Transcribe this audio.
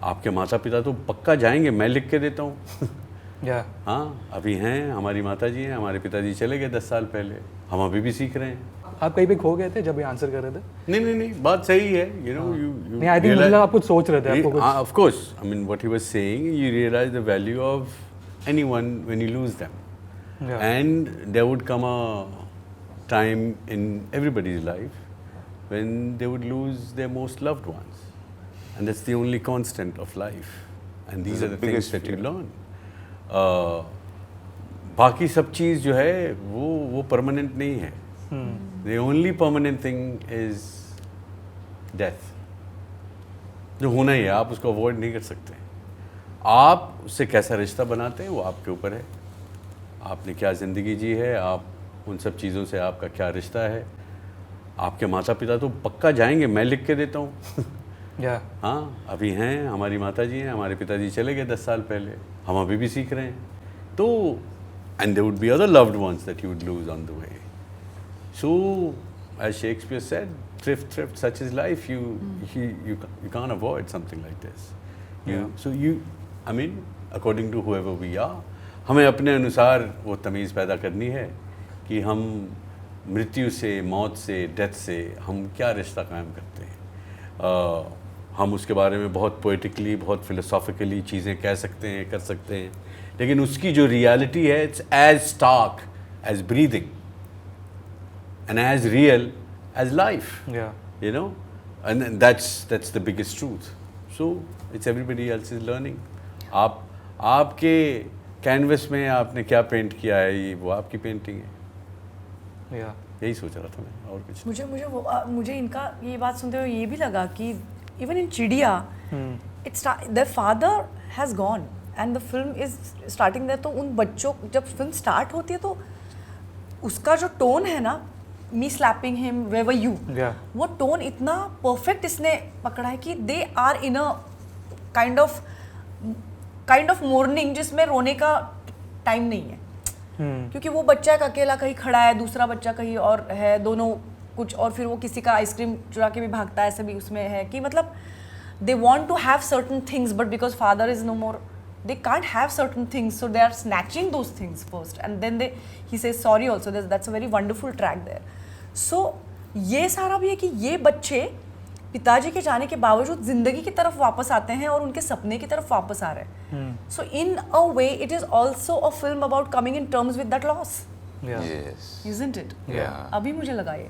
आपके माता पिता तो पक्का जाएंगे, मैं लिख के देता हूँ। हाँ, अभी हैं, हमारी माता जी हैं, हमारे पिताजी चले गए 10 साल पहले, हम अभी भी सीख रहे हैं। आप कहीं पे खो गए थे जब ये आंसर कर रहे थे? नहीं, बात सही है, यू नो, नहीं, आई थिंक मतलब आप कुछ सोच रहे थे, आपको कुछ। Of course, I mean what he was saying, you realize the value of anyone when you lose them, and there would come a time in everybody's life when they would lose their most loved ones, and that's the only constant of life, and these are the things that you learn. बाकी सब चीज़ जो है वो permanent नहीं है। The only permanent thing is death, जो होना ही है, आप उसको अवॉइड नहीं कर सकते। आप उससे कैसा रिश्ता बनाते हैं वो आपके ऊपर है, आपने क्या ज़िंदगी जी है, आप उन सब चीज़ों से आपका क्या रिश्ता है। आपके माता पिता तो पक्का जाएंगे, मैं लिख के देता हूँ। हाँ, अभी हैं, हमारी माता जी हैं, हमारे पिताजी चले गए 10 साल पहले, हम अभी भी सीख रहे हैं। तो and there would be other loved ones that you would lose on the way. So as Shakespeare said, thrift, such is life. You can't avoid something like this. So I mean, according to whoever we are, हमें अपने अनुसार वो तमीज़ पैदा करनी है कि हम मृत्यु से, मौत से, डेथ से हम क्या रिश्ता कायम करते हैं। हम उसके बारे में बहुत पोइटिकली, बहुत फिलोसॉफिकली चीज़ें कह सकते हैं, कर सकते हैं, लेकिन उसकी जो रियलिटी है, it's as stark as breathing and as real as life. You know, and that's the biggest truth. So it's everybody else's learning. आपके कैनवस में आपने क्या पेंट किया है, ये वो आपकी पेंटिंग है। यही सोच रहा था मैं, और कुछ मुझे इनका ये बात सुनते हुए ये भी लगा कि इवन इन चिड़िया it's the father has gone and the film is starting there. तो उन बच्चों, जब फिल्म स्टार्ट होती है तो उसका जो टोन है ना, me slapping him wherever you, वो टोन इतना परफेक्ट इसने पकड़ा है कि they are in a kind of mourning जिसमें रोने का टाइम नहीं है। क्योंकि वो बच्चा एक अकेला कहीं खड़ा है, दूसरा बच्चा कहीं और है, दोनों कुछ, और फिर वो किसी का आइसक्रीम चुरा के भी भागता है, ऐसे भी उसमें है कि मतलब they want to have certain things but because father is no more they can't have certain things, so they are snatching those things first and then he says sorry also. That's a very wonderful track there. So ये सारा भी है कि ये बच्चे पिताजी के जाने के बावजूद जिंदगी की तरफ वापस आते हैं और उनके सपने की तरफ वापस आ रहे हैं। So in a way it is also a film about coming in terms with that loss. Yes. Isn't it? Yeah. अभी मुझे लगा ये